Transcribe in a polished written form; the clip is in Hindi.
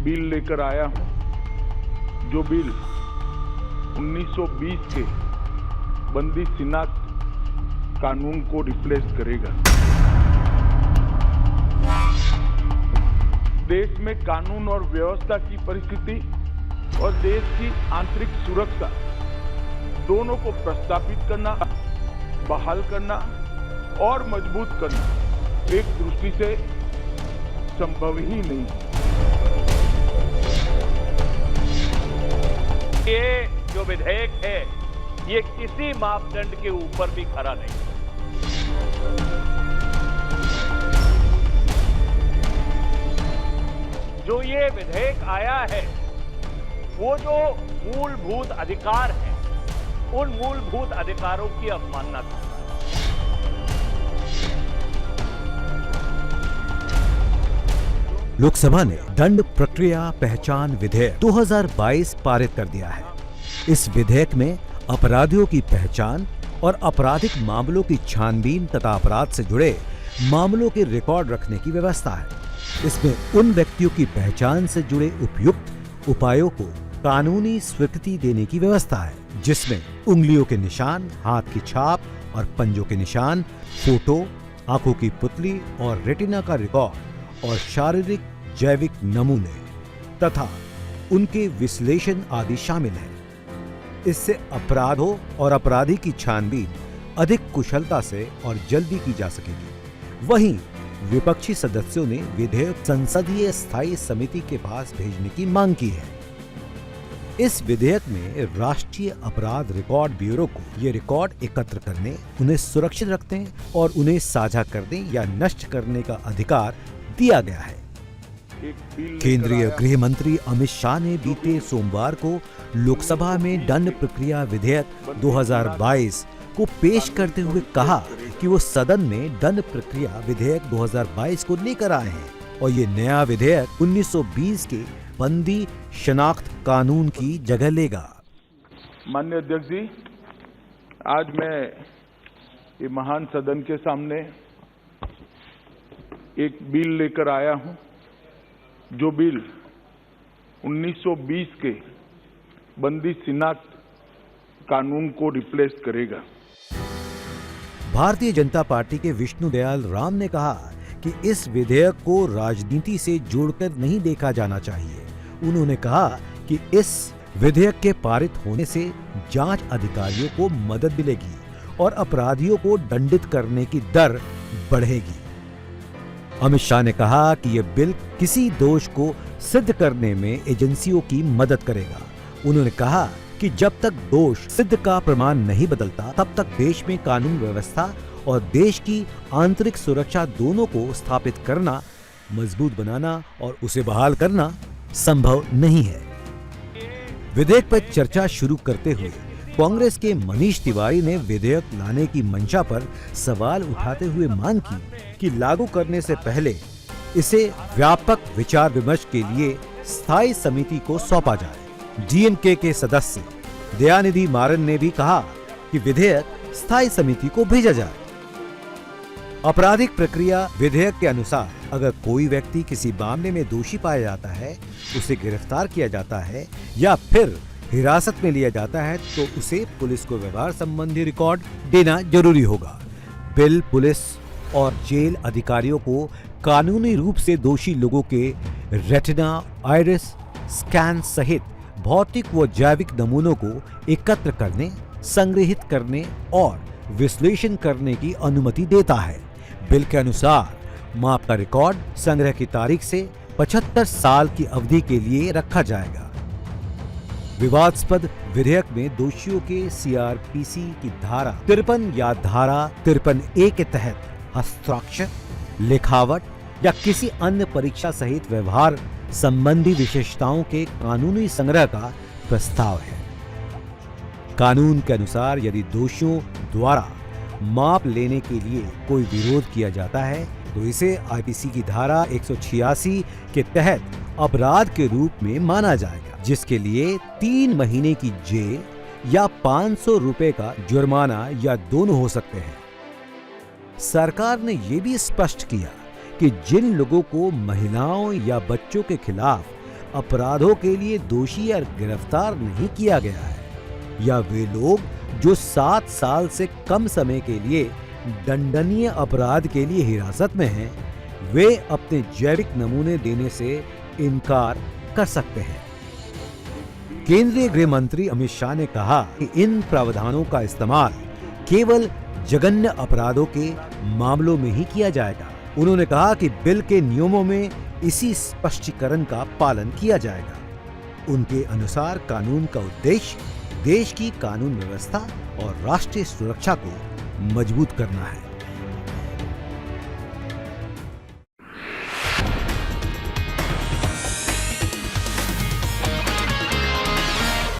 बिल लेकर आया हूं, जो बिल 1920 के बंदी शिनाख्त कानून को रिप्लेस करेगा। देश में कानून और व्यवस्था की परिस्थिति और देश की आंतरिक सुरक्षा दोनों को प्रस्तावित करना, बहाल करना और मजबूत करना एक दृष्टि से संभव ही नहीं है। ये जो विधेयक है, ये किसी मापदंड के ऊपर भी खरा नहीं है। जो ये विधेयक आया है, वो जो मूलभूत अधिकार है, उन मूलभूत अधिकारों की अवमानना करता है। लोकसभा ने दंड प्रक्रिया पहचान विधेयक 2022 पारित कर दिया है। इस विधेयक में अपराधियों की पहचान और आपराधिक मामलों की छानबीन तथा अपराध से जुड़े मामलों के रिकॉर्ड रखने की व्यवस्था है। इसमें उन व्यक्तियों की पहचान से जुड़े उपयुक्त उपायों को कानूनी स्वीकृति देने की व्यवस्था है, जिसमें उंगलियों के निशान, हाथ की छाप और पंजों के निशान, फोटो, आंखों की पुतली और रेटिना का रिकॉर्ड और शारीरिक जैविक नमूने तथा उनके विश्लेषण आदि शामिल है। इससे अपराधों और अपराधी की छानबीन अधिक कुशलता से और जल्दी की जा सकेगी। वहीं विपक्षी सदस्यों ने विधेयक संसदीय स्थायी समिति के पास भेजने की मांग की है। इस विधेयक में राष्ट्रीय अपराध रिकॉर्ड ब्यूरो को ये रिकॉर्ड एकत्र करने, उन्हें सुरक्षित रखने और उन्हें साझा करने या नष्ट करने का अधिकार दिया गया है। केंद्रीय गृह मंत्री अमित शाह ने बीते सोमवार को लोकसभा में दंड प्रक्रिया विधेयक 2022 को पेश करते हुए कहा कि वो सदन में दंड प्रक्रिया विधेयक 2022 को लेकर आए हैं और ये नया विधेयक 1920 के बंदी शनाख्त कानून की जगह लेगा। माननीय अध्यक्ष जी, आज मैं ये महान सदन के सामने एक बिल लेकर आया हूं, जो बिल 1920 के बंदी शिनाख्त कानून को रिप्लेस करेगा। भारतीय जनता पार्टी के विष्णु दयाल राम ने कहा कि इस विधेयक को राजनीति से जोड़कर नहीं देखा जाना चाहिए। उन्होंने कहा कि इस विधेयक के पारित होने से जांच अधिकारियों को मदद मिलेगी और अपराधियों को दंडित करने की दर बढ़ेगी। अमित शाह ने कहा कि यह बिल किसी दोष को सिद्ध करने में एजेंसियों की मदद करेगा। उन्होंने कहा कि जब तक दोष सिद्ध का प्रमाण नहीं बदलता, तब तक देश में कानून व्यवस्था और देश की आंतरिक सुरक्षा दोनों को स्थापित करना, मजबूत बनाना और उसे बहाल करना संभव नहीं है। विधेयक पर चर्चा शुरू करते हुए कांग्रेस के मनीष तिवारी ने विधेयक लाने की मंशा पर सवाल उठाते हुए मांग की कि लागू करने से पहले इसे व्यापक विचार विमर्श के लिए स्थायी समिति को सौंपा जाए। डीएमके के सदस्य दयानिधि मारन ने भी कहा कि विधेयक स्थायी समिति को भेजा जाए। आपराधिक प्रक्रिया विधेयक के अनुसार अगर कोई व्यक्ति किसी मामले में दोषी पाया जाता है, उसे गिरफ्तार किया जाता है या फिर हिरासत में लिया जाता है, तो उसे पुलिस को व्यवहार संबंधी रिकॉर्ड देना जरूरी होगा। बिल पुलिस और जेल अधिकारियों को कानूनी रूप से दोषी लोगों के रेटिना, आइरिस स्कैन सहित भौतिक व जैविक नमूनों को एकत्र करने, संग्रहित करने और विश्लेषण करने की अनुमति देता है। बिल के अनुसार माप का रिकॉर्ड संग्रह की तारीख से 75 साल की अवधि के लिए रखा जाएगा। विवादास्पद विधेयक में दोषियों के सीआरपीसी की धारा 53 या धारा 53A के तहत हस्ताक्षर, लिखावट या किसी अन्य परीक्षा सहित व्यवहार संबंधी विशेषताओं के कानूनी संग्रह का प्रस्ताव है। कानून के अनुसार यदि दोषियों द्वारा माप लेने के लिए कोई विरोध किया जाता है, तो इसे आईपीसी की धारा 186 के तहत अपराध के रूप में माना जाएगा, जिसके लिए 3 महीने की जेल या 500 रुपए का जुर्माना या दोनों हो सकते हैं। सरकार ने यह भी स्पष्ट किया कि जिन लोगों को महिलाओं या बच्चों के खिलाफ अपराधों के लिए दोषी या गिरफ्तार नहीं किया गया है, या वे लोग जो 7 साल से कम समय के लिए दंडनीय अपराध के लिए हिरासत में हैं, वे अपने जैविक नमूने देने से इनकार कर सकते हैं। केंद्रीय गृह मंत्री अमित शाह ने कहा कि इन प्रावधानों का इस्तेमाल केवल जघन्य अपराधों के मामलों में ही किया जाएगा। उन्होंने कहा कि बिल के नियमों में इसी स्पष्टीकरण का पालन किया जाएगा। उनके अनुसार कानून का उद्देश्य देश की कानून व्यवस्था और राष्ट्रीय सुरक्षा को मजबूत करना है।